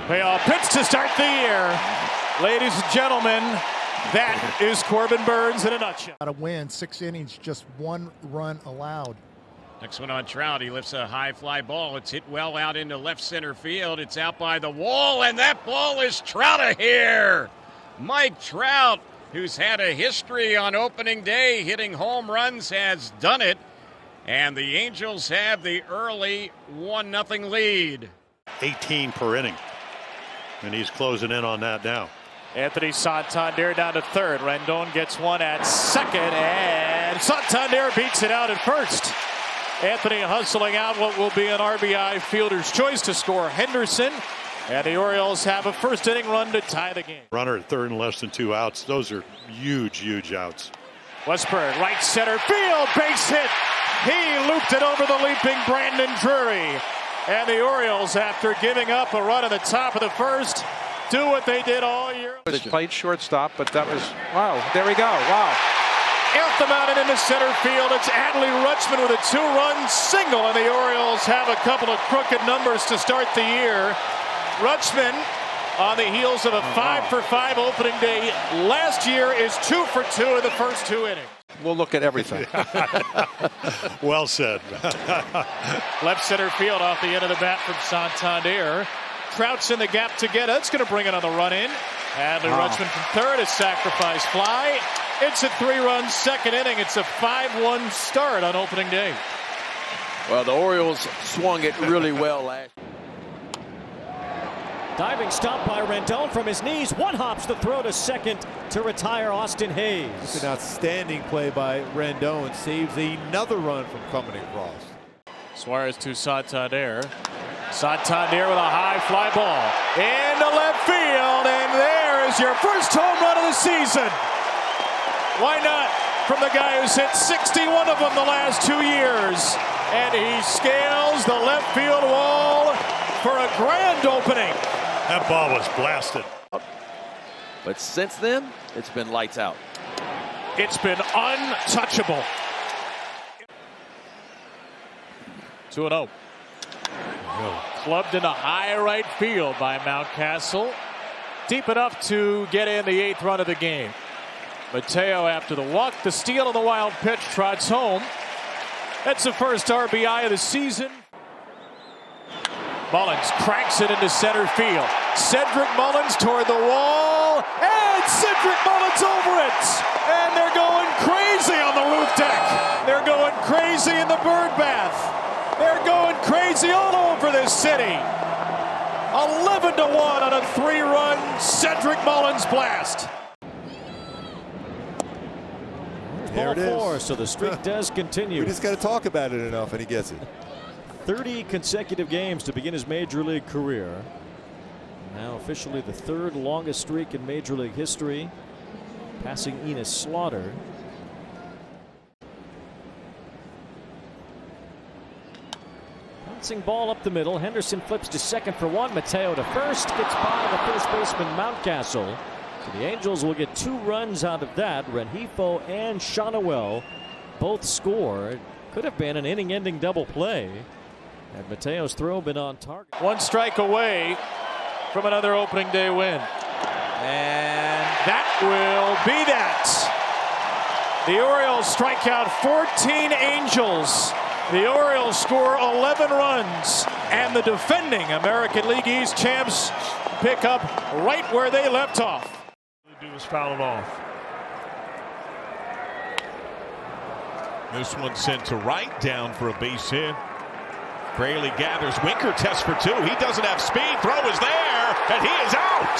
Payoff pitch to start the year. Ladies and gentlemen, that is Corbin Burnes in a nutshell. To win 6 innings, just 1 run allowed. Next one on Trout. He lifts a high fly ball. It's hit well out into left center field. It's out by the wall, and that ball is Trout of here. Mike Trout, who's had a history on opening day hitting home runs, has done it. And the Angels have the early 1-0 lead. 18 per inning. And he's closing in on that now. Anthony Santander down to third. Rendon gets one at second, and Santander beats it out at first. Anthony hustling out what will be an RBI fielder's choice to score Henderson. And the Orioles have a first inning run to tie the game. Runner at third and less than 2 outs. Those are huge, huge outs. Westburg, right center field, base hit. He looped it over the leaping Brandon Drury. And the Orioles, after giving up a run at the top of the first, do what they did all year. They played shortstop, but that was, wow, there we go, wow. Off the mountain into center field, it's Adley Rutschman with a 2-run single, and the Orioles have a couple of crooked numbers to start the year. Rutschman, on the heels of a 5-for-5 opening day last year, is 2 for 2 in the first 2 innings. We'll look at everything. Well said. Left center field off the end of the bat from Santander. Trout's in the gap to get it. It's going to bring it on the run in. Adley Rutschman from third, a sacrifice fly. It's a 3-run second inning. It's a 5-1 start on opening day. Well, the Orioles swung it really well last. Diving stop by Rendon from his knees. One hops the throw to second to retire Austin Hayes. It's an outstanding play by Rendon. Saves another run from coming across. Suarez to Santander. Santander with a high fly ball into left field, and there is your first home run of the season. Why not? From the guy who's hit 61 of them the last 2 years. And he scales the left field wall for a grand opening. That ball was blasted. But since then, it's been lights out. It's been untouchable. 2-0. Clubbed into high right field by Mountcastle. Deep enough to get in the 8th run of the game. Mateo after the walk, the steal on the wild pitch, trots home. That's the first RBI of the season. Mullins cranks it into center field. Cedric Mullins toward the wall, and Cedric Mullins over it. And they're going crazy on the roof deck. They're going crazy in the bird bath. They're going crazy all over this city. 11-1 on a 3-run Cedric Mullins blast. Ball 4, so the streak does continue. We just got to talk about it enough, and he gets it. 30 consecutive games to begin his major league career. Now officially the 3rd longest streak in major league history, passing Enos Slaughter. Bouncing ball up the middle. Henderson flips to second for 1. Mateo to first. Gets by the first baseman Mountcastle. So the Angels will get 2 runs out of that. Rengifo and Shawnuel both score. It could have been an inning-ending double play. And Mateo's throw been on target. 1 strike away from another opening day win. And that will be that. The Orioles strike out 14 Angels. The Orioles score 11 runs. And the defending American League East champs pick up right where they left off. Do is foul it off. This one sent to right, down for a base hit. Fraley gathers. Winker tests for 2. He doesn't have speed. Throw is there, and he is out.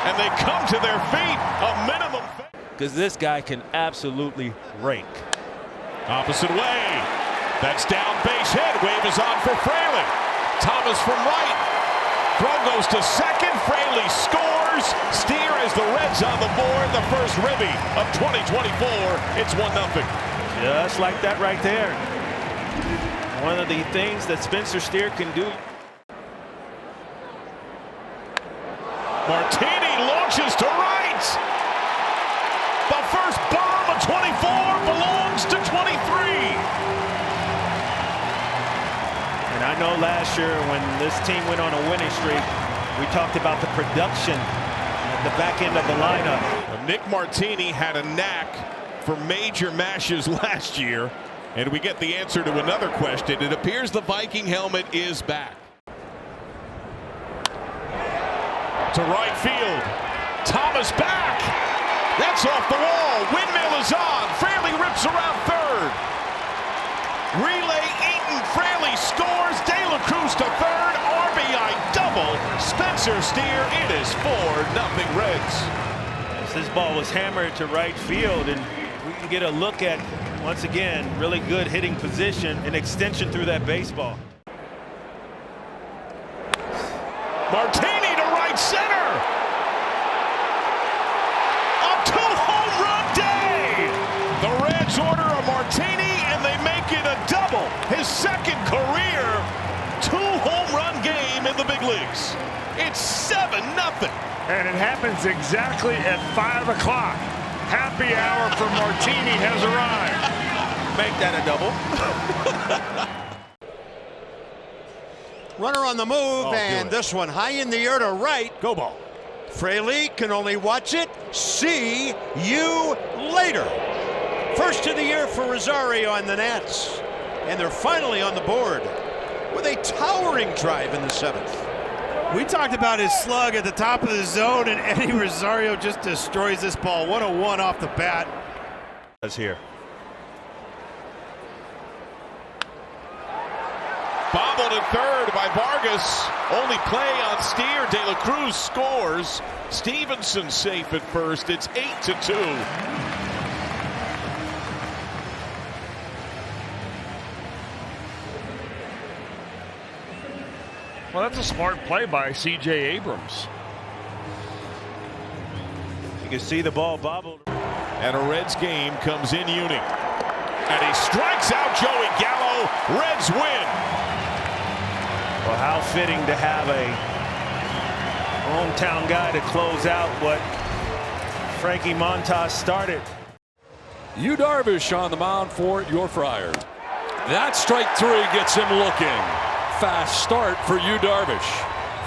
And they come to their feet. A minimum. Because this guy can absolutely rake. Opposite way. That's down base hit. Wave is on for Fraley. Thomas from right. Throw goes to second. Fraley scores. Steer as the Reds on the board. The first ribby of 2024. It's 1-0. Just like that right there. One of the things that Spencer Steer can do. Martini launches to right. The first bomb of 24 belongs to 23. And I know last year when this team went on a winning streak, we talked about the production at the back end of the lineup. Nick Martini had a knack for major mashes last year, and we get the answer to another question. It appears the Viking helmet is back. To right field. Thomas back. That's off the wall. Windmill is on. Fraley rips around third. Relay Eaton. Fraley scores. De La Cruz to third. RBI double. Spencer Steer. It is 4-0 Reds. This ball was hammered to right field, and we can get a look at, once again, really good hitting position and extension through that baseball. Martini to right center. A 2-home run day. The Reds order a Martini and they make it a double. His second career 2-home run game in the big leagues. It's 7-0. And it happens exactly at 5 o'clock. Happy hour for Martini has arrived. Make that a double. Runner on the move, and this one high in the air to right. Go ball. Fraley can only watch it. See you later. First of the year for Rosario and the Nats. And they're finally on the board with a towering drive in the 7th. We talked about his slug at the top of the zone, and Eddie Rosario just destroys this ball. 101 off the bat. That's here. Bobbled at third by Vargas. Only play on Steer. De La Cruz scores. Stevenson safe at first. It's 8-2. Well, that's a smart play by C.J. Abrams. You can see the ball bobbled. And a Reds game comes in Ewing. And he strikes out Joey Gallo. Reds win. Well, how fitting to have a hometown guy to close out what Frankie Montas started. Yu Darvish on the mound for your Friars. That strike 3 gets him looking. Fast start for Yu Darvish.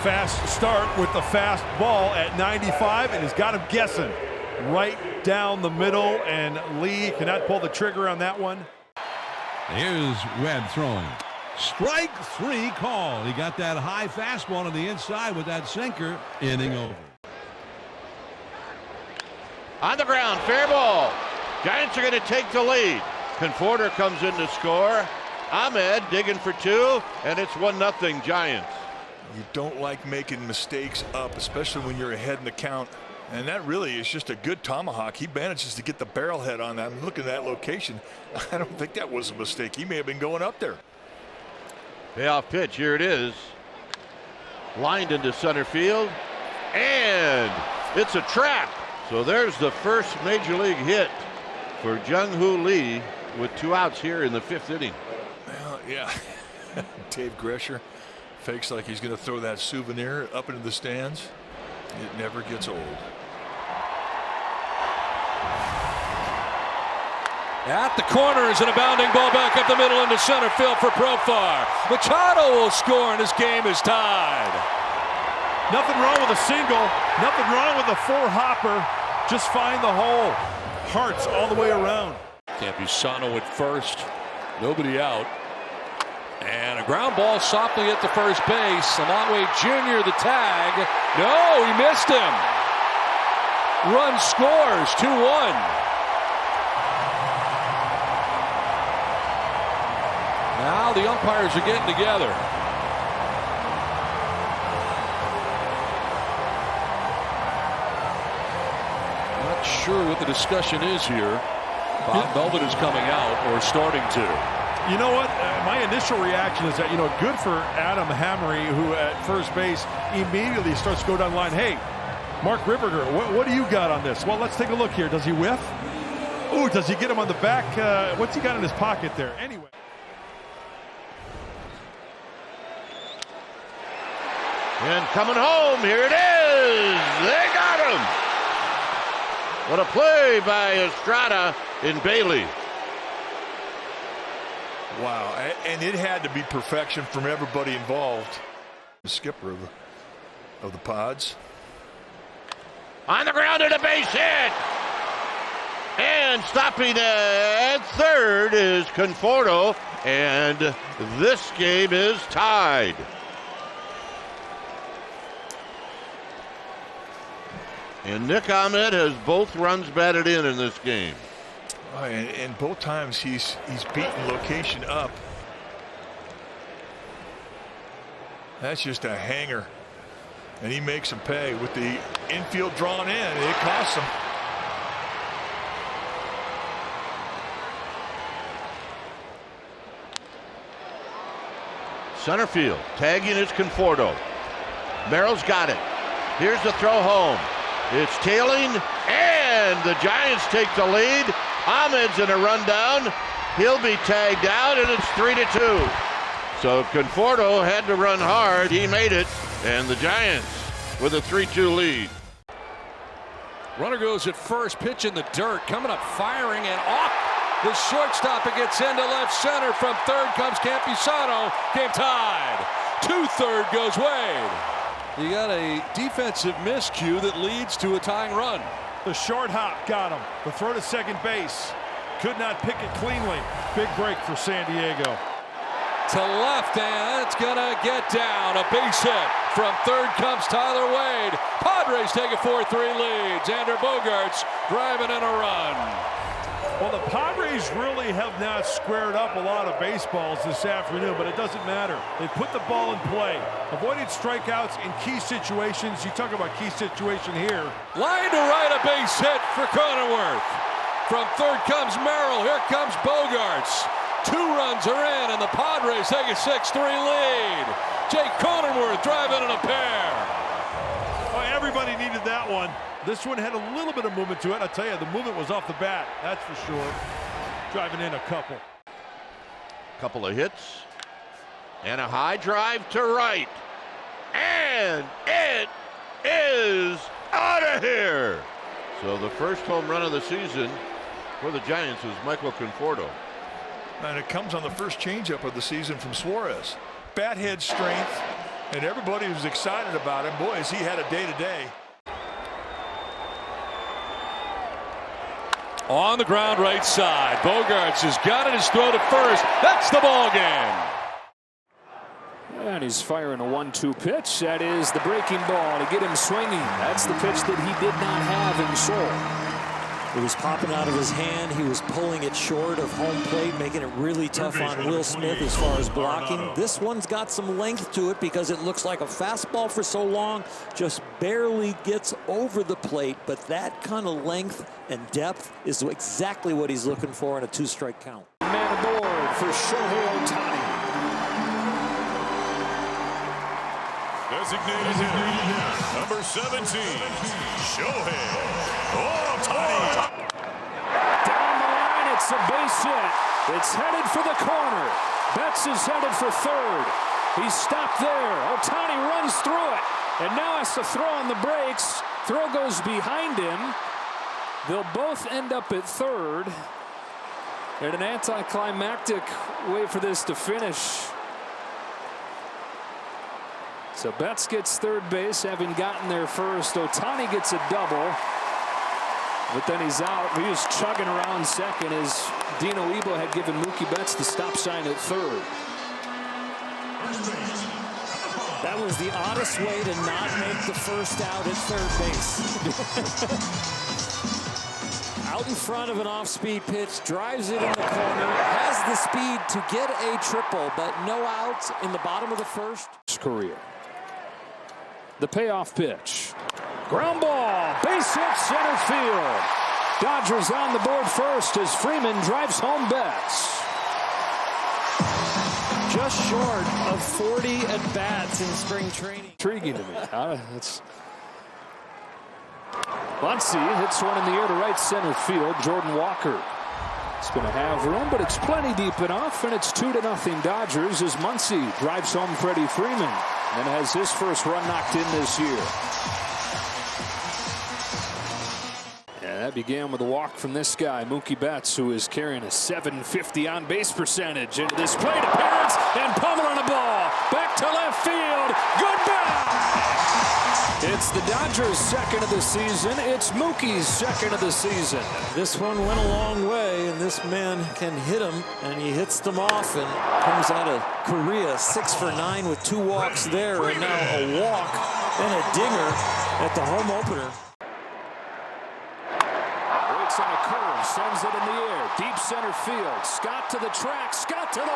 Fast start with the fast ball at 95, and has got him guessing right down the middle, and Lee cannot pull the trigger on that one. Here's Webb throwing. Strike 3 call. He got that high fastball on the inside with that sinker. Inning over. On the ground, fair ball. Giants are going to take the lead. Conforter comes in to score. Ahmed digging for 2, and it's 1-0 Giants. You don't like making mistakes up, especially when you're ahead in the count. And that really is just a good tomahawk. He manages to get the barrel head on that. Look at that location. I don't think that was a mistake. He may have been going up there. Payoff pitch, here it is. Lined into center field, and it's a trap. So there's the first major league hit for Jung-Hoo Lee with 2 outs here in the 5th inning. Well, yeah. Dave Gresher fakes like he's going to throw that souvenir up into the stands. It never gets old. At the corners and a bounding ball back up the middle into center field for Profar. Machado will score and his game is tied. Nothing wrong with a single. Nothing wrong with a 4-hopper. Just find the hole. Hearts all the way around. Campusano at first. Nobody out. And a ground ball softly at the first base. Amatwe Jr. the tag. No, he missed him. Run scores 2-1. Now the umpires are getting together. Not sure what the discussion is here. Bob Melvin is coming out or starting to. You know what? My initial reaction is that, good for Adam Hammery, who at first base immediately starts to go down the line. Hey, Mark Ripperger, what do you got on this? Well, let's take a look here. Does he whiff? Ooh, does he get him on the back? What's he got in his pocket there? Anyway. And coming home, here it is. They got him. What a play by Estrada in Bailey. Wow, and it had to be perfection from everybody involved. The skipper of the Pods. On the ground and a base hit. And stopping at third is Conforto, and this game is tied. And Nick Ahmed has both runs batted in this game. Oh, and both times he's beaten location up. That's just a hanger. And he makes him pay with the infield drawn in. It costs him. Center field, tagging is Conforto. Merrill's got it. Here's the throw home. It's tailing, and the Giants take the lead. Ahmed's in a rundown. He'll be tagged out, and it's 3-2. So Conforto had to run hard. He made it, and the Giants with a 3-2 lead. Runner goes at first, pitch in the dirt, coming up firing and off the shortstop. It gets into left center. From third comes Campusano. Game tied. To third goes Wade. You got a defensive miscue that leads to a tying run. The short hop got him. The throw to second base. Could not pick it cleanly. Big break for San Diego. To left, and it's gonna get down. A base hit. From third comes Tyler Wade. Padres take a 4-3 lead. Xander Bogaerts driving in a run. Well, the Padres really have not squared up a lot of baseballs this afternoon, but it doesn't matter. They put the ball in play, avoided strikeouts in key situations. You talk about key situation here. Line to right, a base hit for Cronenworth. From third comes Merrill. Here comes Bogaerts. 2 runs are in, and the Padres take a 6-3 lead. Jake Cronenworth driving in a pair. Oh, everybody needed that one. This one had a little bit of movement to it. I'll tell you, the movement was off the bat, that's for sure. Driving in a couple. Couple of hits. And a high drive to right. And it is out of here. So the first home run of the season for the Giants is Michael Conforto. And it comes on the first changeup of the season from Suarez. Bat head strength, and everybody was excited about him. Boy, has he had a day-to-day. On the ground right side. Bogaerts has got it. His throw to first. That's the ball game. And he's firing a 1-2 pitch. That is the breaking ball to get him swinging. That's the pitch that he did not have in Seoul. It was popping out of his hand. He was pulling it short of home plate, making it really tough on Will Smith as far as blocking. This one's got some length to it because it looks like a fastball for so long, just barely gets over the plate. But that kind of length and depth is exactly what he's looking for in a 2-strike count. Man aboard for Shohei Ohtani. Designated hitter, number 17, Shohei Ohtani. Down the line, it's a base hit. It's headed for the corner. Betts is headed for third. He's stopped there. Ohtani runs through it, and now has to throw on the brakes. Throw goes behind him. They'll both end up at third. And an anticlimactic way for this to finish. So Betts gets third base, having gotten there first. Ohtani gets a double, but then he's out. He was chugging around second as Dino Ebo had given Mookie Betts the stop sign at third. That was the oddest way to not make the first out at third base. Out in front of an off-speed pitch, drives it in the corner, has the speed to get a triple, but no outs in the bottom of the first. Career. The payoff pitch. Ground ball, base hit center field. Dodgers on the board first as Freeman drives home Betts. Just short of 40 at-bats in spring training. Intriguing to me. Muncy hits one in the air to right center field. Jordan Walker. It's going to have room, but it's plenty deep enough, and it's 2-0 Dodgers as Muncy drives home Freddie Freeman and has his first run knocked in this year. And that began with a walk from this guy, Mookie Betts, who is carrying a .750 on-base percentage into this plate appearance and pummeling a ball back to left field. Goodbye. It's the Dodgers' second of the season. It's Mookie's second of the season. This one went a long way, and this man can hit them, and he hits them off and comes out of Korea 6 for 9 with 2 walks there, and now a walk and a dinger at the home opener. Waits on a curve, sends it in the air, deep center field. Scott to the track, Scott to the wall.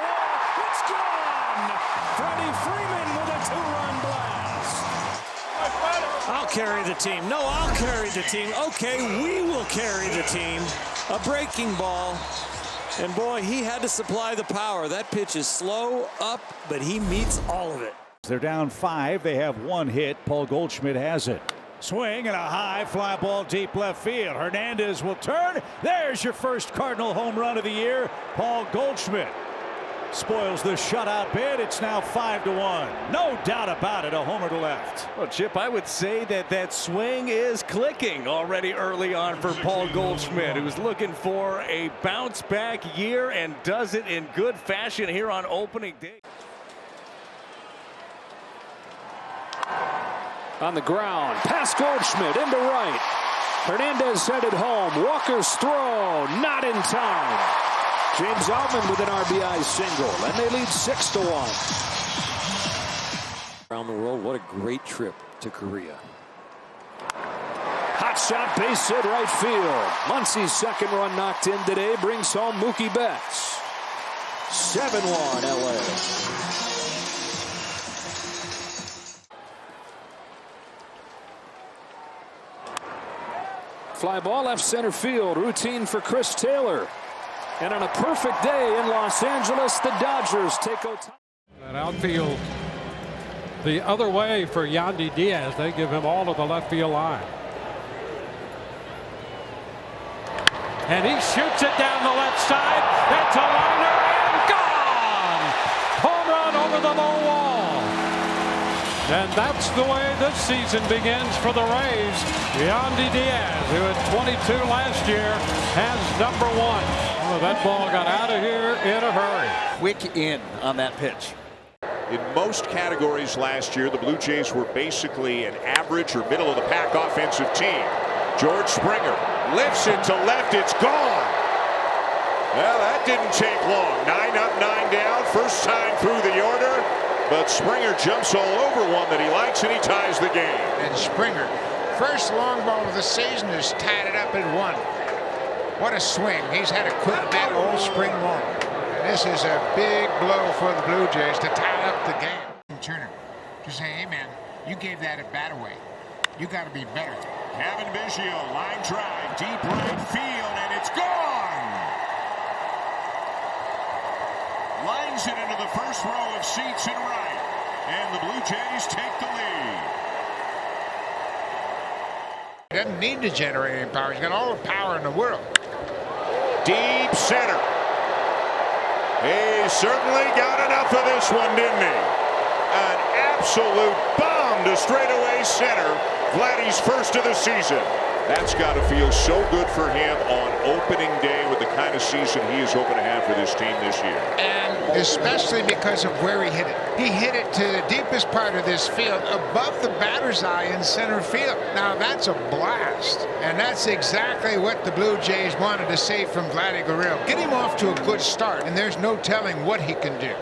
It's gone! Freddie Freeman with a 2-run blast. I'll carry the team. No, I'll carry the team. Okay, we will carry the team. A breaking ball. And boy, he had to supply the power. That pitch is slow, up, but he meets all of it. They're down 5. They have 1 hit. Paul Goldschmidt has it. Swing and a high fly ball deep left field. Hernandez will turn. There's your first Cardinal home run of the year. Paul Goldschmidt spoils the shutout bid. It's now 5-1. No doubt about it, a homer to left. Well, Chip, I would say that swing is clicking already early on for Paul Goldschmidt, who's looking for a bounce back year and does it in good fashion here on opening day. On the ground, past Goldschmidt into right. Hernandez headed home. Walker's throw, not in time. James Outman with an RBI single, and they lead 6-1. Around the world, what a great trip to Korea. Hot shot, base hit, right field. Muncy's second run knocked in today brings home Mookie Betts. 7-1 LA. Fly ball left center field, routine for Chris Taylor. And on a perfect day in Los Angeles, the Dodgers take Ohtani. That outfield the other way for Yandy Diaz. They give him all of the left field line. And he shoots it down the left side. It's a liner and gone! Home run over the low wall. And that's the way this season begins for the Rays. Yandy Diaz, who had 22 last year, has number 1. Oh, that ball got out of here in a hurry. Quick in on that pitch. In most categories last year, the Blue Jays were basically an average or middle of the pack offensive team. George Springer lifts it to left. It's gone. Well, that didn't take long. 9 up, 9 down. First time through the order. But Springer jumps all over one that he likes, and he ties the game. And Springer, first long ball of the season, has tied it up at 1. What a swing. He's had a quick bat all spring long. This is a big blow for the Blue Jays to tie up the game. Turner to say, hey, man, you gave that at bat away. You got to be better. Kevin Biggio, line drive, deep right field, and it's gone! Lines it into the first row of seats in right, and the Blue Jays take the lead. Doesn't need to generate any power. He's got all the power in the world. Deep center. He certainly got enough of this one, didn't he? An absolute bomb to straightaway center. Vladdy's first of the season. That's got to feel so good for him on opening day with the kind of season he is hoping to have for this team this year. And especially because of where he hit it. He hit it to the deepest part of this field, above the batter's eye in center field. Now that's a blast. And that's exactly what the Blue Jays wanted to see from Vladdy Guerrero. Get him off to a good start, and there's no telling what he can do.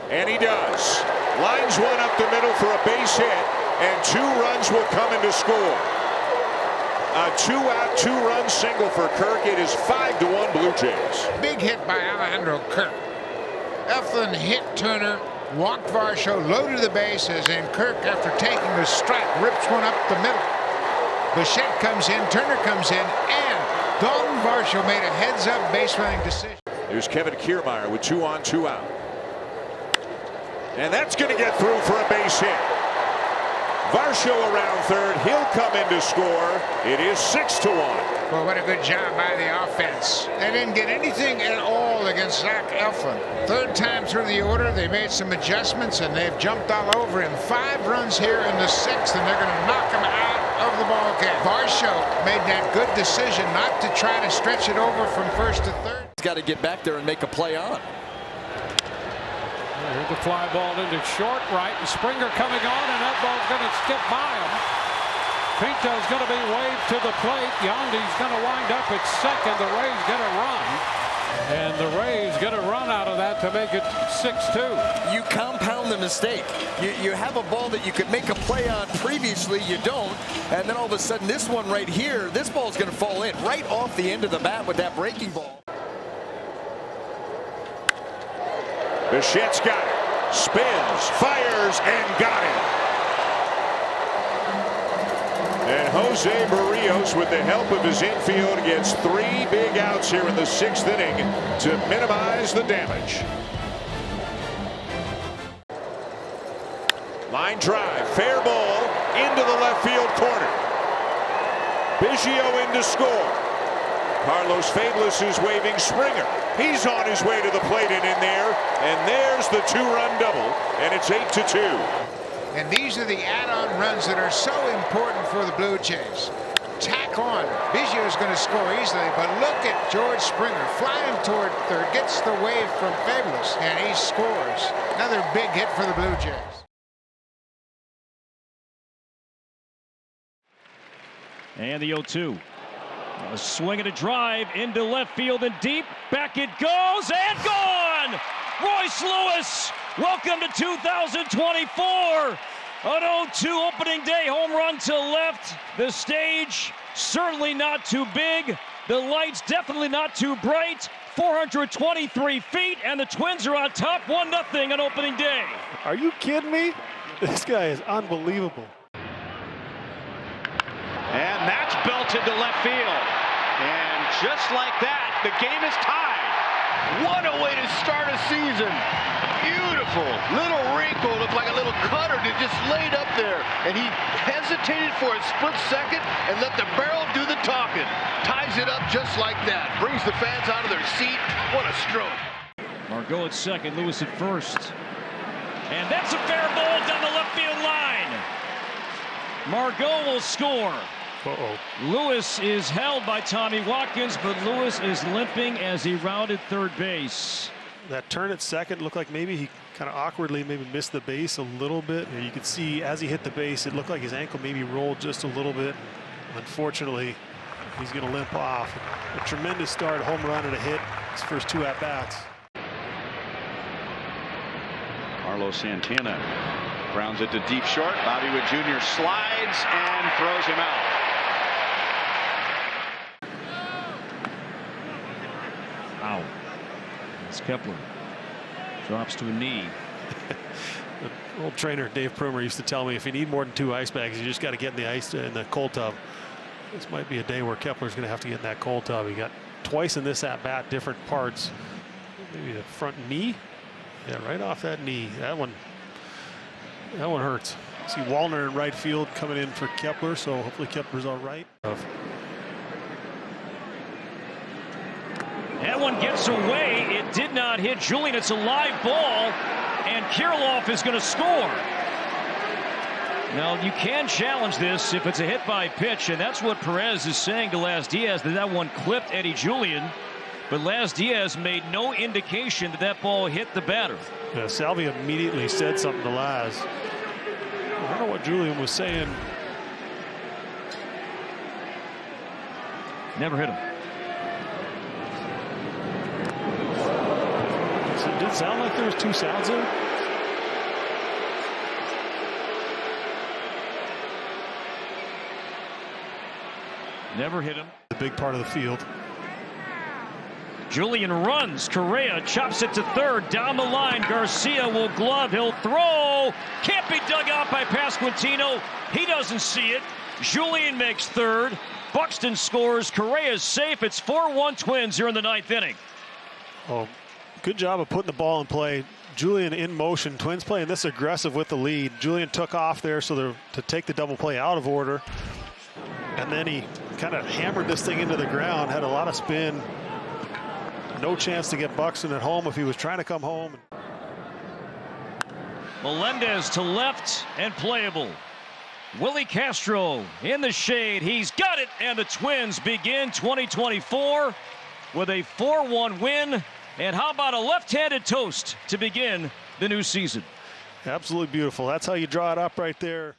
And he does. Lines one up the middle for a base hit, and 2 runs will come in to score. A 2-out, 2-run single for Kirk. It is 5-1 Blue Jays. Big hit by Alejandro Kirk. Eflin hit Turner, walked Varsho, loaded the bases, and Kirk, after taking a strike, rips one up the middle. Bichette comes in, Turner comes in, and Dalton Varsho made a heads-up base running decision. There's Kevin Kiermaier with 2 on, 2 out. And that's going to get through for a base hit. Varsho around third. He'll come in to score. It is 6-1. Well, what a good job by the offense. They didn't get anything at all against Zach Eflin. Third time through the order, they made some adjustments, and they've jumped all over him. 5 runs here in the 6th, and they're going to knock him out of the ball game. Varsho made that good decision not to try to stretch it over from first to third. He's got to get back there and make a play on. Here's the fly ball into short right, and Springer coming on, and that ball's going to skip by him. Pinto's going to be waved to the plate. Yandi's going to wind up at second. The Rays get a run. And the Rays get a run out of that to make it 6-2. You compound the mistake. You have a ball that you could make a play on previously, you don't, and then all of a sudden this one right here, this ball's going to fall in right off the end of the bat with that breaking ball. Bichette's got it. Spins, fires, and got it. And Jose Barrios, with the help of his infield, gets 3 big outs here in the 6th inning to minimize the damage. Line drive, fair ball into the left field corner. Biggio in to score. Carlos Fabulous is waving Springer. He's on his way to the plate and in there. And there's the 2-run double, and it's 8-2. And these are the add-on runs that are so important for the Blue Jays. Tack on. Biggio is going to score easily, but look at George Springer flying toward third, gets the wave from Fabulous, and he scores. Another big hit for the Blue Jays. And the 0-2. A swing and a drive into left field and deep. Back it goes and gone! Royce Lewis, welcome to 2024. An 0-2 opening day home run to left. The stage certainly not too big. The lights definitely not too bright. 423 feet, and the Twins are on top 1-0 on opening day. Are you kidding me? This guy is unbelievable. And that's belted to left field. And just like that, the game is tied. What a way to start a season. Beautiful. Little wrinkle, looked like a little cutter that just laid up there. And he hesitated for a split second and let the barrel do the talking. Ties it up just like that. Brings the fans out of their seat. What a stroke. Margot at second, Lewis at first. And that's a fair ball down the left field line. Margot will score. Lewis is held by Tommy Watkins, but Lewis is limping as he rounded third base. That turn at second looked like maybe he kind of awkwardly maybe missed the base a little bit. And you could see as he hit the base, it looked like his ankle maybe rolled just a little bit. Unfortunately, he's going to limp off. A tremendous start, home run and a hit, his first 2 at-bats. Carlos Santana grounds it to deep short. Bobby Witt Jr. slides and throws him out. Wow. It's Kepler. Drops to a knee. The old trainer Dave Prumer used to tell me if you need more than 2 ice bags, you just got to get in the cold tub. This might be a day where Kepler's going to have to get in that cold tub. He got twice in this at bat, different parts. Maybe the front knee. Yeah, right off that knee. That one hurts. See Wallner in right field coming in for Kepler, so hopefully Kepler's all right. That one gets away. It did not hit Julian. It's a live ball, and Kirilloff is going to score. Now, you can challenge this if it's a hit by pitch, and that's what Perez is saying to Las Diaz, that one clipped Eddie Julian. But Las Diaz made no indication that that ball hit the batter. Yeah, Salvi immediately said something to Laz. I don't know what Julian was saying. Never hit him. So it did sound like there was 2 sounds there. Never hit him. The big part of the field. Julian runs. Correa chops it to third. Down the line. Garcia will glove. He'll throw. Can't be dug out by Pasquantino. He doesn't see it. Julian makes third. Buxton scores. Correa's safe. It's 4-1 Twins here in the 9th inning. Oh, good job of putting the ball in play. Julian in motion. Twins playing this aggressive with the lead. Julian took off there to take the double play out of order. And then he kind of hammered this thing into the ground. Had a lot of spin. No chance to get Buxton at home if he was trying to come home. Melendez to left and playable. Willie Castro in the shade. He's got it, and the Twins begin 2024 with a 4-1 win. And how about a left-handed toast to begin the new season? Absolutely beautiful. That's how you draw it up right there.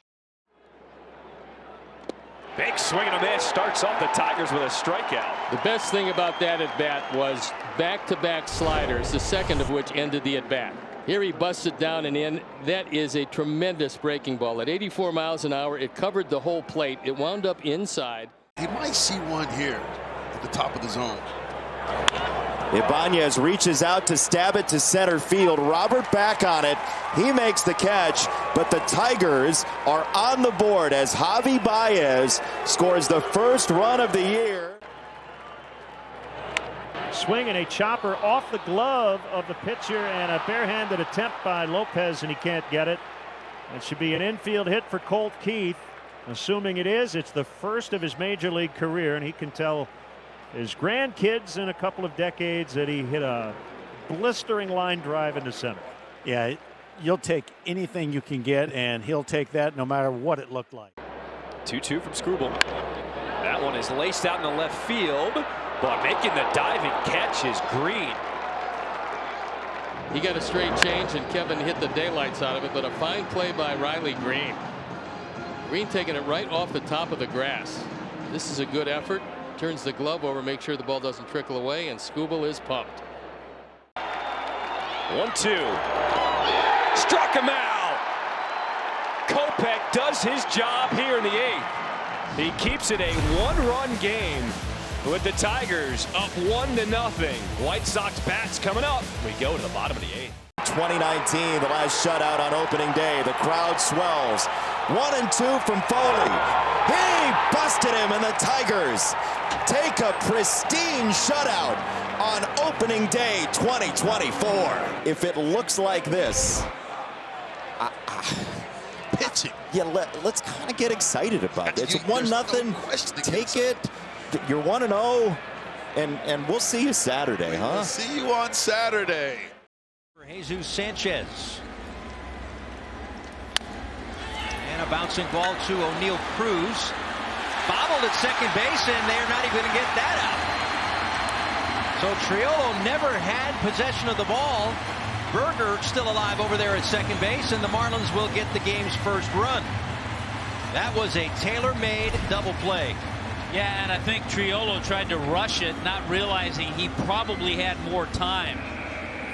Big swing and a miss. Starts off the Tigers with a strikeout. The best thing about that at-bat was back-to-back sliders, the second of which ended the at-bat. Here he busted down and in. That is a tremendous breaking ball. At 84 miles an hour, it covered the whole plate. It wound up inside. He might see one here at the top of the zone. Ibanez reaches out to stab it to center field. Robert back on it. He makes the catch, but the Tigers are on the board as Javi Baez scores the first run of the year. Swing and a chopper off the glove of the pitcher, and a barehanded attempt by Lopez, and he can't get it. It should be an infield hit for Colt Keith. Assuming it is, it's the first of his major league career, and he can tell his grandkids in a couple of decades that he hit a blistering line drive into center. Yeah, you'll take anything you can get, and he'll take that no matter what it looked like. 2-2 from Struble. That one is laced out in the left field, but making the diving catch is Green. He got a straight change, and Kevin hit the daylights out of it, but a fine play by Riley Green. Green taking it right off the top of the grass. This is a good effort. Turns the glove over, make sure the ball doesn't trickle away, and Skubal is pumped. 1-2. Struck him out. Kopech does his job here in the 8th. He keeps it a one-run game with the Tigers up 1-0. White Sox bats coming up. We go to the bottom of the 8th. 2019, the last shutout on opening day. The crowd swells. 1-2 from Foley. He busted him, and the Tigers take a pristine shutout on opening day 2024. If it looks like this, pitching. Yeah, let's kind of get excited about it. It's 1-0. Take it. You're 1-0, and we'll see you Saturday, huh? We'll see you on Saturday. Jesus Sanchez. And a bouncing ball to O'Neill Cruz. Bobbled at second base, and they're not even going to get that out. So Triolo never had possession of the ball. Berger still alive over there at second base, and the Marlins will get the game's first run. That was a tailor-made double play. Yeah, and I think Triolo tried to rush it, not realizing he probably had more time.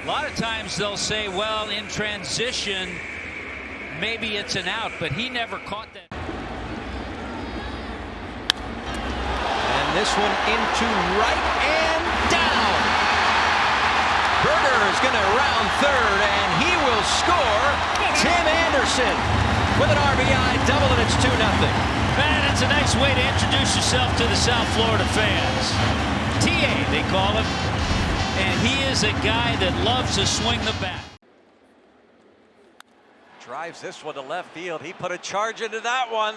A lot of times they'll say, well, in transition, maybe it's an out, but he never caught that. And this one into right and down. Berger is going to round third, and he will score. Tim Anderson with an RBI double, and it's 2-0. Man, it's a nice way to introduce yourself to the South Florida fans. TA, they call him. And he is a guy that loves to swing the bat. Drives this one to left field. He put a charge into that one.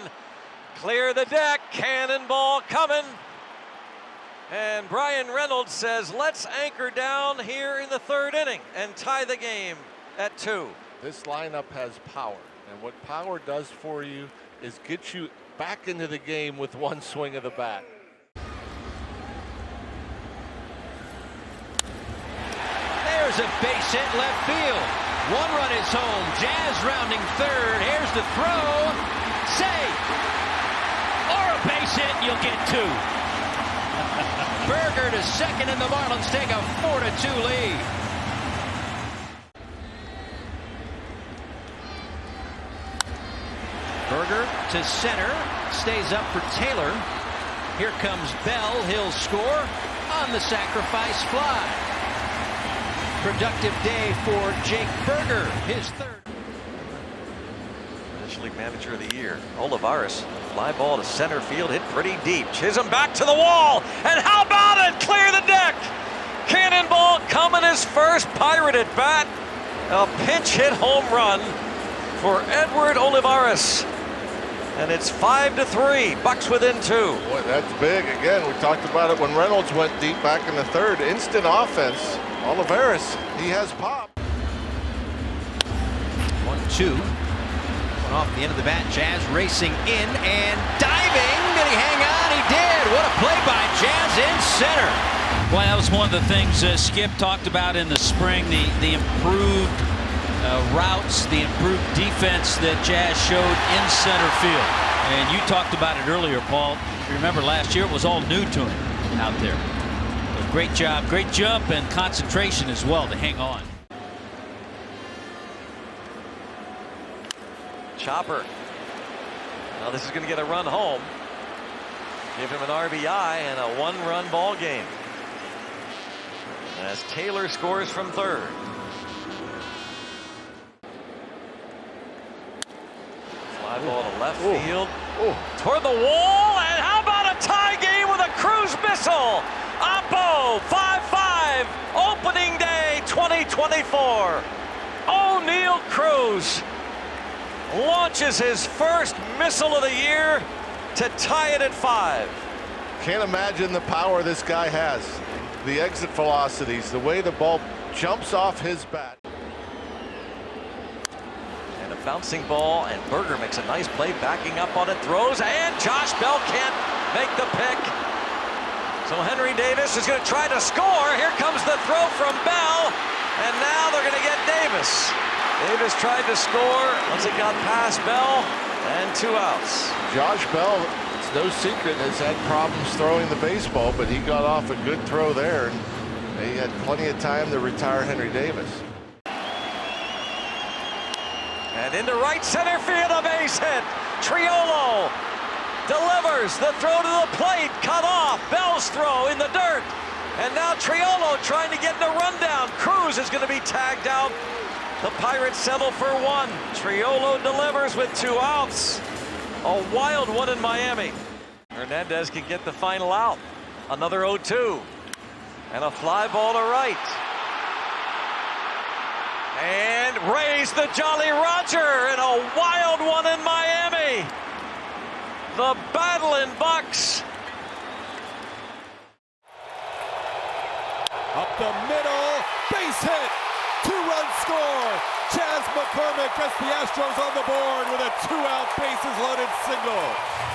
Clear the deck. Cannonball coming. And Brian Reynolds says, let's anchor down here in the 3rd inning and tie the game at 2. This lineup has power, and what power does for you is get you back into the game with one swing of the bat. There's a base hit left field. 1 run is home. Jazz rounding third. Here's the throw. Safe. Or a base hit, and you'll get 2. Berger to second, and the Marlins take a 4-2 lead. Berger to center. Stays up for Taylor. Here comes Bell. He'll score on the sacrifice fly. Productive day for Jake Berger, his 3rd. National League Manager of the Year, Olivares. Fly ball to center field, hit pretty deep. Chisholm back to the wall, and how about it? Clear the deck. Cannonball coming his first Pirate at bat. A pinch hit home run for Edward Olivares. And it's 5-3. Bucks within 2. Boy, that's big. Again, we talked about it when Reynolds went deep back in the 3rd. Instant offense. Olivares, he has pop. 1-2. Coming off the end of the bat, Jazz racing in and diving. Did he hang on? He did. What a play by Jazz in center. Well, that was one of the things Skip talked about in the spring, the improved routes, the improved defense that Jazz showed in center field. And you talked about it earlier, Paul. If you remember last year, it was all new to him out there. So great job, great jump, and concentration as well to hang on. Chopper. Now this is going to get a run home. Give him an RBI and a one-run ball game. As Taylor scores from third. Fly ball to left field. Toward the wall, and how about a tie game with a cruise missile? Oppo 5-5 opening day 2024. O'Neal Cruz launches his first missile of the year to tie it at 5. Can't imagine the power this guy has. The exit velocities, the way the ball jumps off his bat. And a bouncing ball, and Berger makes a nice play, backing up on it, throws, and Josh Bell can't make the pick. So Henry Davis is going to try to score. Here comes the throw from Bell, and now they're going to get Davis. Davis tried to score once it got past Bell, and 2 outs. Josh Bell, it's no secret, has had problems throwing the baseball, but he got off a good throw there, and he had plenty of time to retire Henry Davis. And into right center field, a base hit. Triolo delivers the throw to the plate, cut off. Bell's throw in the dirt, and now Triolo trying to get in a rundown. Cruz is going to be tagged out. The Pirates settle for 1. Triolo delivers with 2 outs. A wild one in Miami. Hernandez can get the final out. Another 0-2. And a fly ball to right. And raise the Jolly Roger, and a wild one in Miami. The battling Bucks. Up the middle, base hit. 2-run score. Chas McCormick gets the Astros on the board with a 2-out bases-loaded single.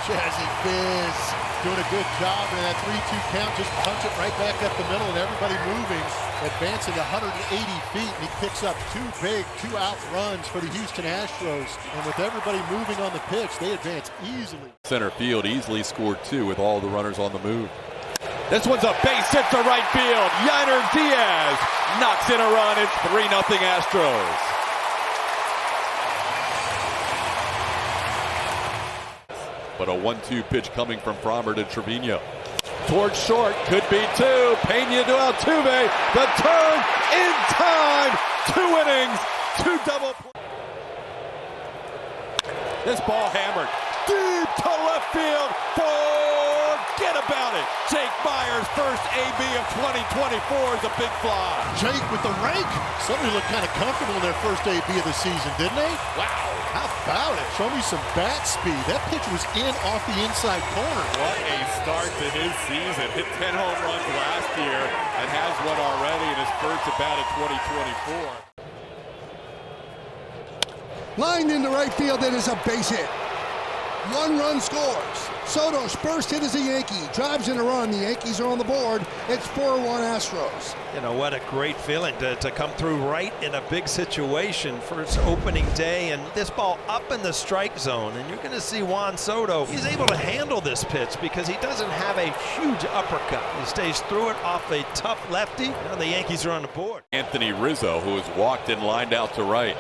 Jazzy Fizz doing a good job in that 3-2 count. Just punch it right back up the middle, and everybody moving, advancing 180 feet, and he picks up 2 big 2-out runs for the Houston Astros. And with everybody moving on the pitch, they advance easily. Center field easily scored 2 with all the runners on the move. This one's a base hit to right field. Yainer Diaz knocks in a run. It's 3-0 Astros. But a 1-2 pitch coming from Framber to Trevino. Towards short, could be 2. Pena to Altuve. The turn in time. 2 innings, 2 double plays. This ball hammered deep to left field. Forget about it. Jake Myers' first AB of 2024 is a big fly. Jake with the rake. Somebody looked kind of comfortable in their first AB of the season, didn't they? Wow. How about it? Show me some bat speed. That pitch was in off the inside corner. What a start to his season. Hit 10 home runs last year and has one already in his first at bat of 2024. Lined into right field, it is a base hit. 1 run scores. Soto's first hit as a Yankee. Drives in a run. The Yankees are on the board. It's 4-1 Astros. You know, what a great feeling to come through right in a big situation for its opening day. And this ball up in the strike zone. And you're going to see Juan Soto. He's able to handle this pitch because he doesn't have a huge uppercut. He stays through it off a tough lefty. Now the Yankees are on the board. Anthony Rizzo, who has walked and lined out to right.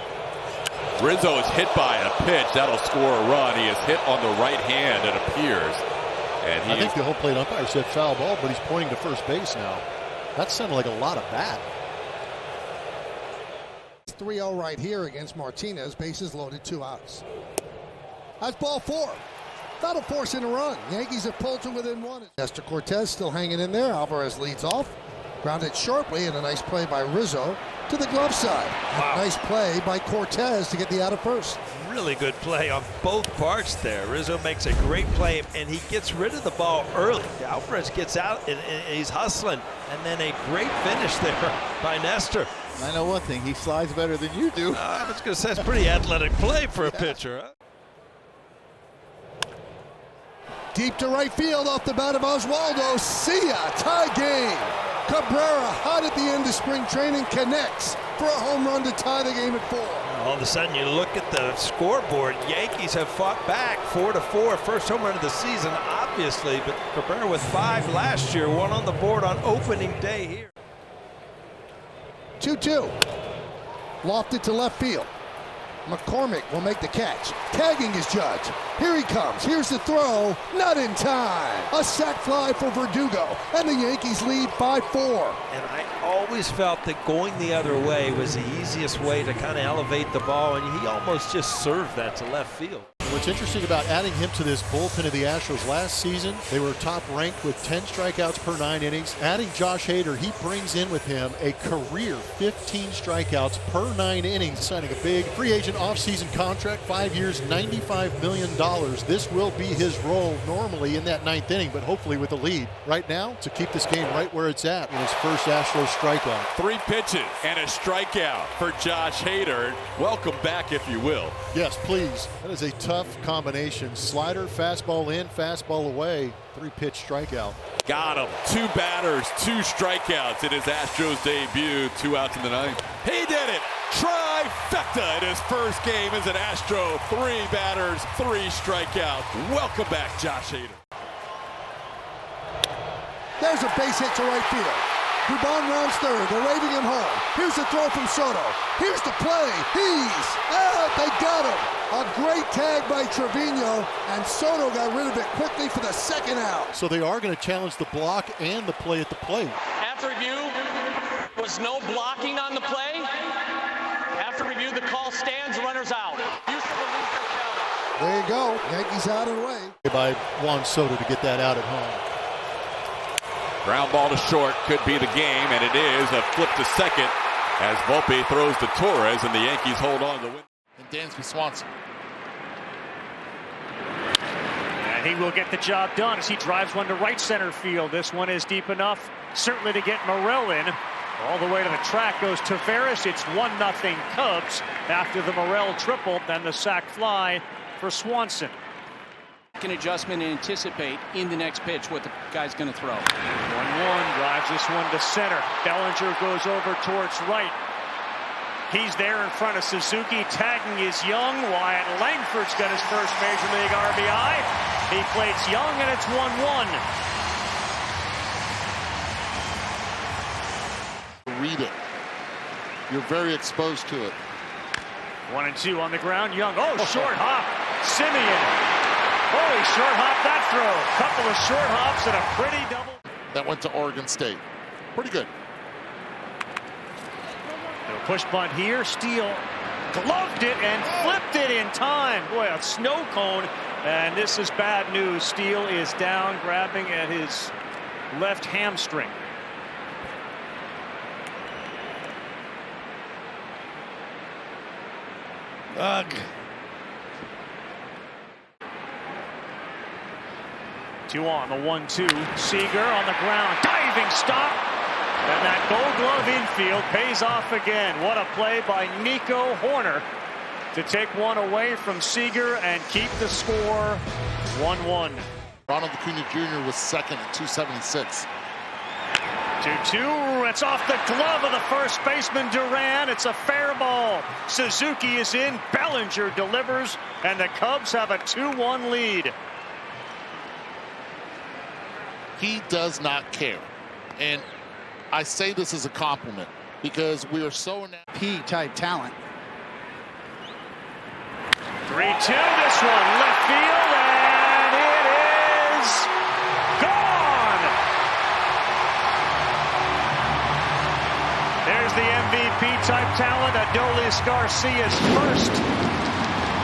Rizzo is hit by a pitch. That'll score a run. He is hit on the right hand, it appears. And I think the home plate umpire said foul ball, but he's pointing to first base now. That sounded like a lot of bat. 3-0 right here against Martinez. Bases loaded, 2 outs. That's ball 4. That'll force in a run. Yankees have pulled to within 1. Nestor Cortez still hanging in there. Alvarez leads off. Grounded sharply, and a nice play by Rizzo to the glove side. Wow. Nice play by Cortez to get the out of first. Really good play on both parts there. Rizzo makes a great play, and he gets rid of the ball early. Alvarez gets out, and he's hustling. And then a great finish there by Nestor. I know one thing, he slides better than you do. I was going to say, it's pretty athletic play for a pitcher. Huh? Deep to right field off the bat of Oswaldo. See ya. Tie game. Cabrera, hot at the end of spring training, connects for a home run to tie the game at 4. All of a sudden, you look at the scoreboard. Yankees have fought back 4-4. First home run of the season, obviously, but Cabrera with 5 last year. 1 on the board on opening day here. 2-2. Lofted to left field. McCormick will make the catch. Tagging is Judge. Here he comes. Here's the throw. Not in time. A sac fly for Verdugo. And the Yankees lead 5-4. And I always felt that going the other way was the easiest way to kind of elevate the ball, and he almost just served that to left field. What's interesting about adding him to this bullpen of the Astros last season, they were top ranked with 10 strikeouts per 9 innings. Adding Josh Hader, he brings in with him a career 15 strikeouts per 9 innings, signing a big free agent offseason contract, 5 years, $95 million. This will be his role normally in that 9th inning, but hopefully with a lead. Right now, to keep this game right where it's at in his first Astros strikeout. 3 pitches and a strikeout for Josh Hader. Welcome back, if you will. Yes, please. That is a tough combination. Slider, fastball in, fastball away. 3-pitch strikeout. Got him. 2 batters, 2 strikeouts in his Astros debut. 2 outs in the 9th. He did it. Trifecta in his first game as an Astro. 3 batters, 3 strikeouts. Welcome back, Josh Hader. There's a base hit to right field. Dubon rounds third. They're waving him home. Here's the throw from Soto. Here's the play. He's out. They got him. A great tag by Trevino, and Soto got rid of it quickly for the 2nd out. So they are going to challenge the block and the play at the plate. After review, there was no blocking on the play. After review, the call stands, runners out. There you go. Yankees out and away. By Juan Soto to get that out at home. Ground ball to short could be the game, and it is a flip to second as Volpe throws to Torres, and the Yankees hold on to win. And Dansby Swanson. And he will get the job done as he drives one to right center field. This one is deep enough, certainly to get Morel in. All the way to the track goes Taveras. It's 1-0 Cubs after the Morel triple, then the sac fly for Swanson. An adjustment and anticipate in the next pitch what the guy's going to throw. 1-1, drives this one to center. Bellinger goes over towards right. He's there in front of Suzuki. Tagging is Young. Wyatt Langford's got his first Major League RBI. He plates Young, and it's 1-1. Read it. You're very exposed to it. 1-2 on the ground. Young. Oh, short hop. Simeon. Oh, he short hopped that throw. Couple of short hops and a pretty double. That went to Oregon State. Pretty good. No push bunt here. Steele gloved it and flipped it in time. Boy, a snow cone. And this is bad news. Steele is down, grabbing at his left hamstring. Ugh. 2 on the 1-2. Seager on the ground. Diving stop. And that Gold Glove infield pays off again. What a play by Nico Horner to take one away from Seager and keep the score 1-1. Ronald Acuna Jr. was second at 276. 2-2. It's off the glove of the first baseman Duran. It's a fair ball. Suzuki is in. Bellinger delivers, and the Cubs have a 2-1 lead. He does not care. And I say this as a compliment because we are so P-type talent. 3-2, this one left field, and it is gone. There's the MVP-type talent, Adolis Garcia's first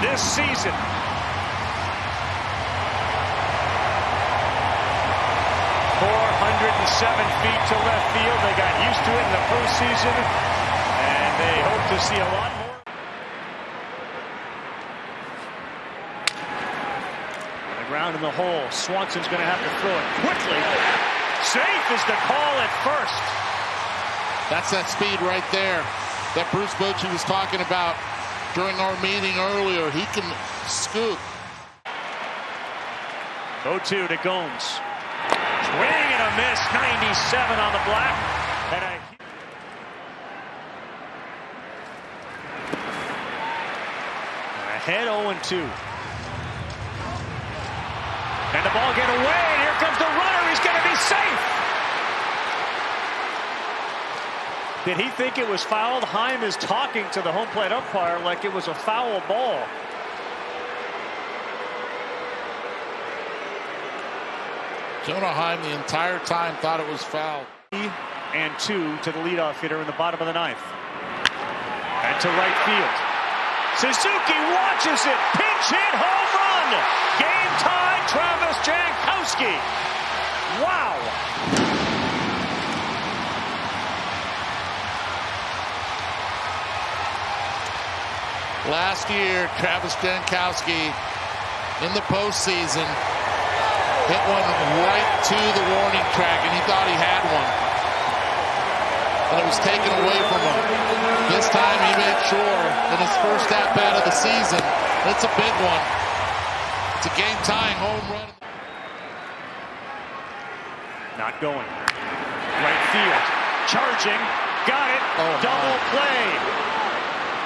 this season. 407 feet to left field. They got used to it in the postseason, and they hope to see a lot more. On the ground in the hole, Swanson's going to have to throw it quickly. Safe is the call at first. That's that speed right there that Bruce Bochy was talking about during our meeting earlier. He can scoop. 0-2 to Gomes. Swing and a miss. 97 on the black. And ahead 0-2. And the ball get away. And here comes the runner. He's going to be safe. Did he think it was fouled? Heim is talking to the home plate umpire like it was a foul ball. Jonah Heim the entire time thought it was fouled. And 2 to the leadoff hitter in the bottom of the 9th. And to right field. Suzuki watches it. Pinch hit home run. Game tie. Travis Jankowski. Wow. Last year, Travis Jankowski in the postseason hit one right to the warning track, and he thought he had one. And it was taken away from him. This time he made sure in his first at-bat of the season. It's a big one. It's a game-tying home run. Not going. Right field. Charging. Got it. Double play.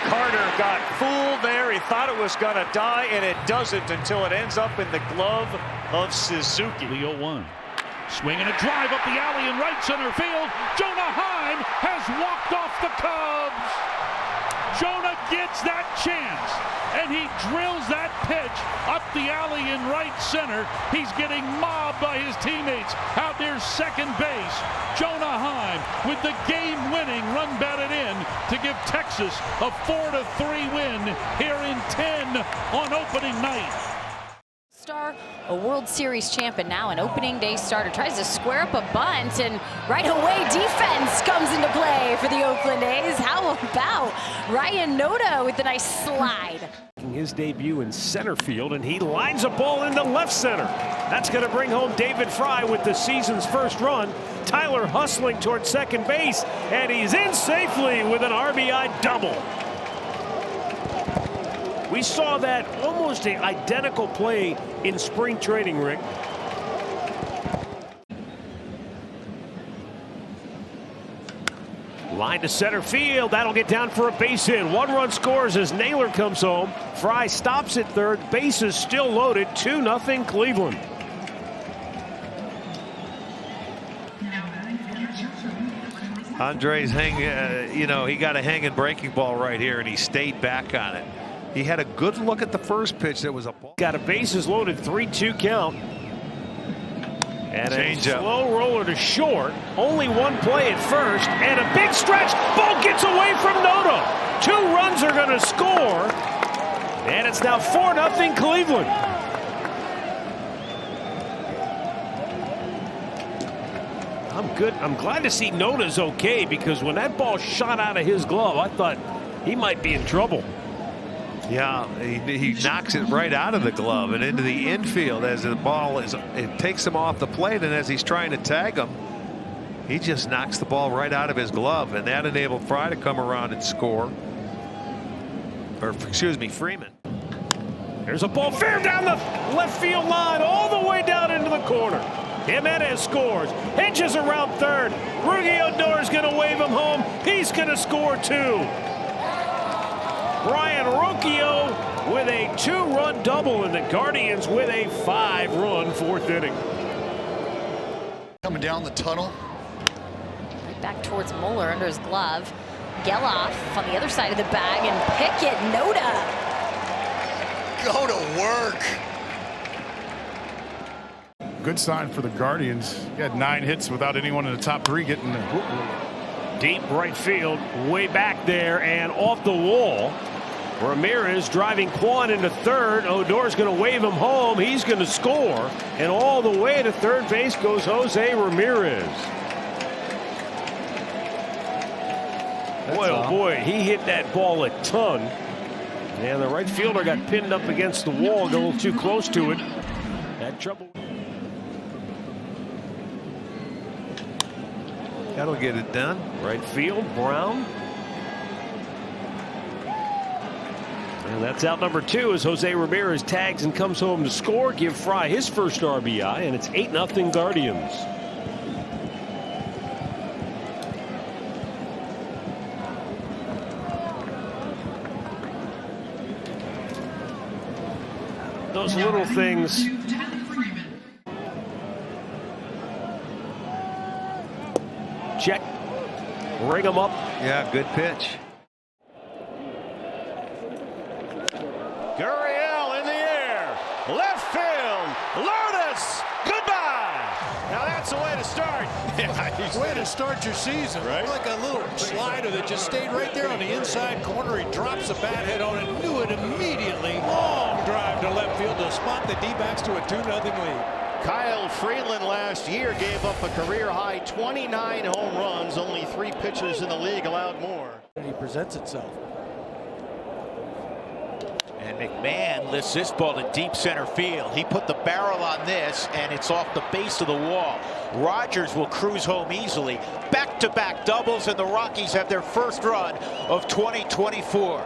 Carter got fooled there. He thought it was going to die, and it doesn't until it ends up in the glove of Suzuki. The 0-1. Swing and a drive up the alley in right center field. Jonah Heim has walked off the Cubs. Jonah gets that chance, and he drills that pitch up the alley in right center. He's getting mobbed by his teammates out near second base. Jonah Heim with the game-winning run batted in to give Texas a 4-3 win here in 10 on opening night. A World Series champion, now an opening day starter, tries to square up a bunt, and right away defense comes into play for the Oakland A's. How about Ryan Noda with a nice slide? His debut in center field, and he lines a ball into left center. That's going to bring home David Fry with the season's first run. Tyler hustling towards second base, and he's in safely with an RBI double. We saw that almost an identical play in spring training, Rick. Line to center field. That'll get down for a base hit. 1 run scores as Naylor comes home. Fry stops at third. Bases still loaded. 2-0 Cleveland. Andres he got a hanging breaking ball right here, and he stayed back on it. He had a good look at the first pitch. That was a ball. Got a bases loaded 3-2 count. And a slow roller to short. Only one play at first. And a big stretch. Ball gets away from Noda. 2 runs are going to score. And it's now 4-0 Cleveland. I'm glad to see Noda's okay, because when that ball shot out of his glove, I thought he might be in trouble. Yeah, he knocks it right out of the glove and into the infield as the ball it takes him off the plate, and as he's trying to tag him, he just knocks the ball right out of his glove, and that enabled Fry to come around and score. Or excuse me, Freeman. There's a ball fair down the left field line, all the way down into the corner. Jimenez scores. Hinges around third. Rudy Odor's going to wave him home. He's going to score 2. Brian Rocchio with a 2-run double, and the Guardians with a 5-run 4th inning. Coming down the tunnel. Right back towards Mueller under his glove. Geloff on the other side of the bag, and Pickett, Noda. Go to work. Good sign for the Guardians. He had 9 hits without anyone in the top 3 getting there. Deep right field, way back there and off the wall. Ramirez driving Kwan into third. Odor's going to wave him home. He's going to score. And all the way to third base goes Jose Ramirez. Boy, oh boy, he hit that ball a ton. And the right fielder got pinned up against the wall, got a little too close to it. Had trouble. That'll get it done. Right field, Brown. And that's out number 2 as Jose Ramirez tags and comes home to score, give Fry his first RBI, and it's 8-0 Guardians. Those little things. Check. Ring them up. Yeah, good pitch. Gurriel in the air. Left field. Lourdes. Goodbye. Now that's the way to start. Way to start your season. Right? Like a little slider that just stayed right there on the inside corner. He drops the bat head on it. Knew it immediately. Long drive to left field to spot the D-backs to a 2-0 lead. Kyle Freeland last year gave up a career-high 29 home runs. Only 3 pitchers in the league allowed more. He presents itself. And McMahon lifts this ball to deep center field. He put the barrel on this, and it's off the base of the wall. Rogers will cruise home easily. Back-to-back doubles, and the Rockies have their first run of 2024.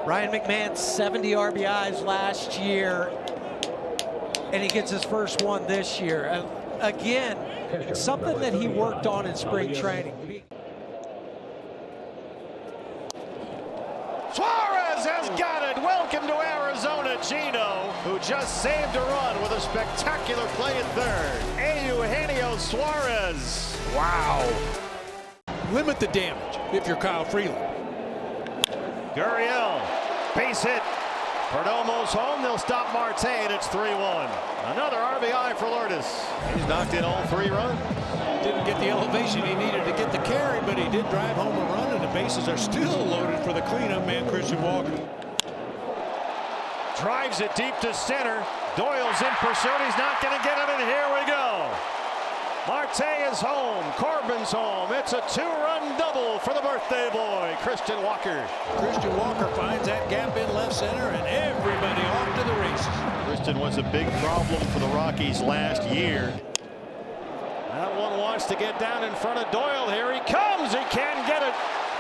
Ryan McMahon, 70 RBIs last year, and he gets his first one this year. Again, something that he worked on in spring training. Suarez has got it. Welcome to Arizona, Gino, who just saved a run with a spectacular play at third. Eugenio Suarez. Wow. Limit the damage if you're Kyle Freeland. Gurriel, base hit. Perdomo's home. They'll stop Marte, and it's 3-1. Another RBI for Lourdes. He's knocked in all 3 runs. Didn't get the elevation he needed to get the carry, but he did drive home a run, and the bases are still loaded for the cleanup man, Christian Walker. Drives it deep to center. Doyle's in pursuit. He's not going to get it, and here we go. Marte is home. Corbin's home. It's a 2-run double for the birthday boy, Christian Walker. Christian Walker finds that gap in left center, and everybody off to the races. Christian was a big problem for the Rockies last year. That one wants to get down in front of Doyle. Here he comes. He can get it.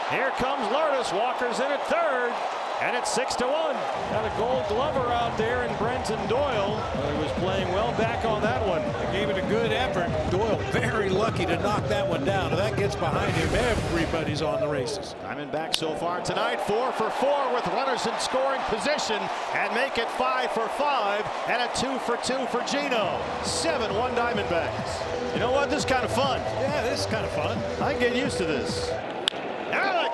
Here comes Lourdes. Walker's in at third. And it's 6-1. Got a Gold Glover out there in Brenton Doyle. He was playing well back on that one. They gave it a good effort. Doyle very lucky to knock that one down. If that gets behind him, everybody's on the races. Diamondbacks so far tonight, 4 for 4 with runners in scoring position, and make it 5 for 5 and a 2 for 2 for Gino. 7-1 Diamondbacks. You know what? This is kind of fun. Yeah, this is kind of fun. I can get used to this. Alec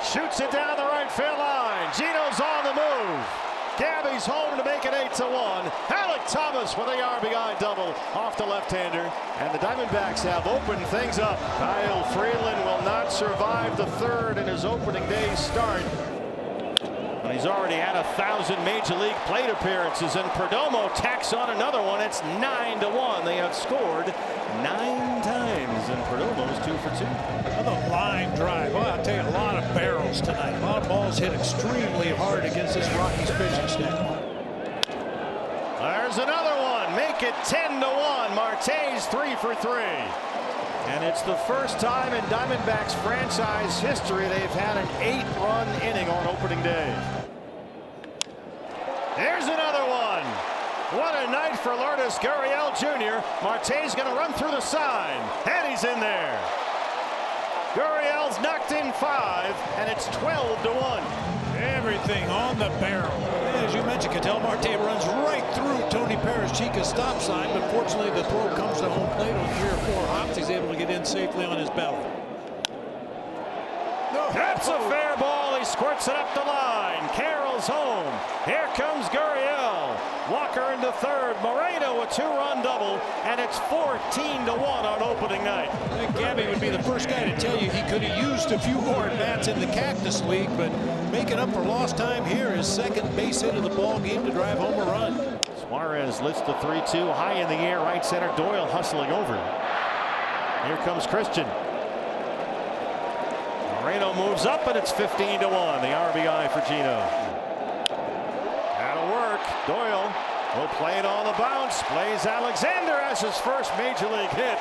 shoots it down the right field line. Gino's on the move. Gabby's home to make it 8-1. Alec Thomas with a RBI double off the left-hander. And the Diamondbacks have opened things up. Kyle Freeland will not survive the third in his opening day start. And he's already had 1,000 Major League plate appearances, and Perdomo tacks on another one. It's 9-1. They have scored 9 times, and Perdomo's 2 for 2. Another line drive. Well, I'll tell you, a lot of barrels tonight. A lot of balls hit extremely hard against this Rockies pitching staff. There's another one. Make it 10-1. Marte's 3 for 3. And it's the first time in Diamondbacks franchise history they've had an 8-run inning on opening day. Here's another one. What a night for Lourdes Gurriel Jr. Marte's going to run through the sign, and he's in there. Gurriel's knocked in 5, and it's 12-1. Everything on the barrel. As you mentioned, Ketel Marte runs right through Tony Perez-Chica's stop sign, but fortunately the throw comes to home plate on 3 or 4 hops. He's able to get in safely on his belly. That's a fair ball. He squirts it up the line. Carroll's home. Here comes Gurriel. Walker into third. Moreno a 2-run double, and it's 14-1 on opening night. I think Gabby would be the first guy to tell you he could have used a few more at-bats in the Cactus League, but making up for lost time here, his second base hit of the ball game to drive home a run. Suarez lifts the 3-2 high in the air, right center. Doyle hustling over. Here comes Christian. Moreno moves up, and it's 15-1. The RBI for Gino. That'll work. Doyle will play it on the bounce. Plays Alexander as his first Major League hit.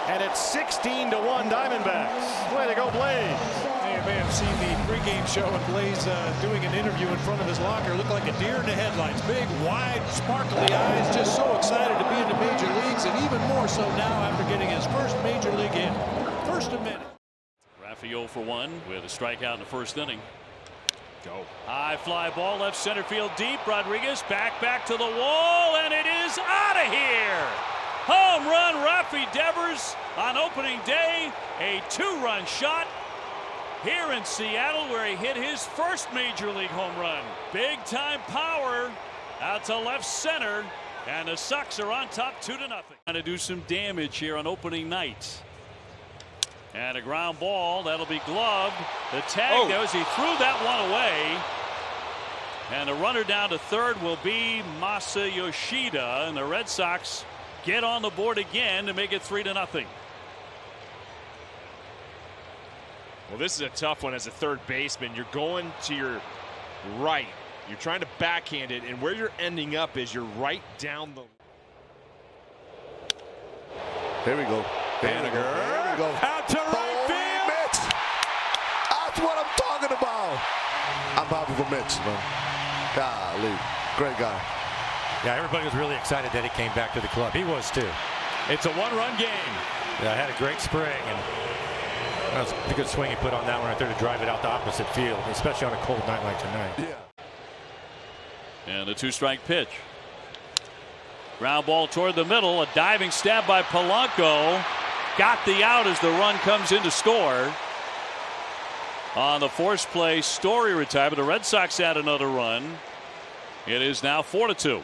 and it's 16-1 Diamondbacks. Way to go, Blaze. You may have seen the pregame show and Blaze doing an interview in front of his locker. Looked like a deer in the headlights. Big, wide, sparkly eyes. Just so excited to be in the major leagues, and even more so now after getting his first major league hit. First of many. Rafael for one with a strikeout in the first inning. Go. High fly ball left center field deep. Rodriguez back to the wall, and it is out of here. Home run, Rafi Devers on opening day. A 2-run shot here in Seattle, where he hit his first major league home run. Big time power out to left center, and the Sox are on top 2-0. Trying to do some damage here on opening night. And a ground ball that'll be gloved. The tag goes. He threw that one away. And the runner down to third will be Masa Yoshida, and the Red Sox get on the board again to make it 3-0. Well, this is a tough one as a third baseman. You're going to your right. You're trying to backhand it, and where you're ending up is you're right down the. Here we go. There we go. Out to right field. Mitch. That's what I'm talking about. I'm happy for Mitch, man. Golly. Great guy. Yeah, everybody was really excited that he came back to the club. He was too. It's a 1-run game. Yeah, had a great spring, and that was a good swing he put on that one right there to drive it out the opposite field, especially on a cold night like tonight. Yeah. And the 2-strike pitch. Ground ball toward the middle. A diving stab by Polanco. Got the out as the run comes in to score. On the force play, Story retired, but the Red Sox had another run. It is now 4-2.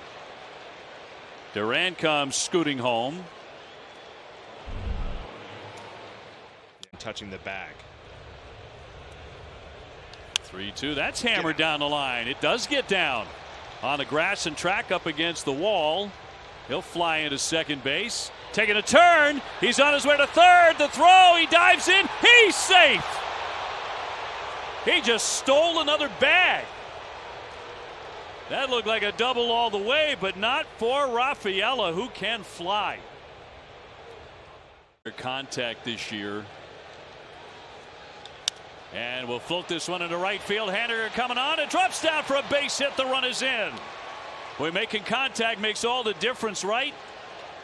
Duran comes scooting home. Touching the bag. 3-2. That's hammered down the line. It does get down on the grass and track up against the wall. He'll fly into second base. Taking a turn. He's on his way to third. The throw. He dives in. He's safe. He just stole another bag. That looked like a double all the way, but not for Rafaela, who can fly. Contact this year. And we'll float this one into right field. Haniger coming on. It drops down for a base hit. The run is in. Boy, making contact makes all the difference, right?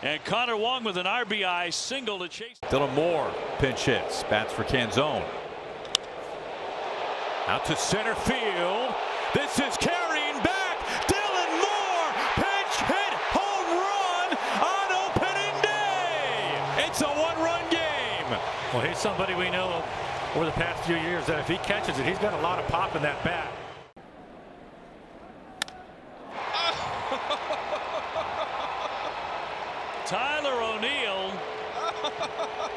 And Connor Wong with an RBI single to chase. Dylan Moore pinch hits. Bats for Canzone. Out to center field. This is carrying back. Dylan Moore. Pinch hit. Home run on opening day. It's a 1-run game. Well, he's somebody we know over the past few years that if he catches it, he's got a lot of pop in that bat. Tyler O'Neill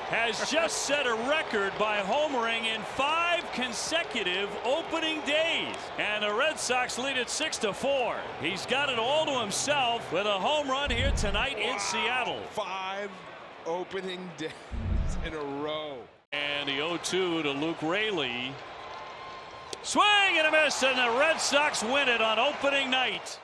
has just set a record by homering in 5 consecutive opening days. And the Red Sox lead it 6-4. He's got it all to himself with a home run here tonight in Seattle. 5 opening days in a row. And the 0-2 to Luke Raley. Swing and a miss, and the Red Sox win it on opening night.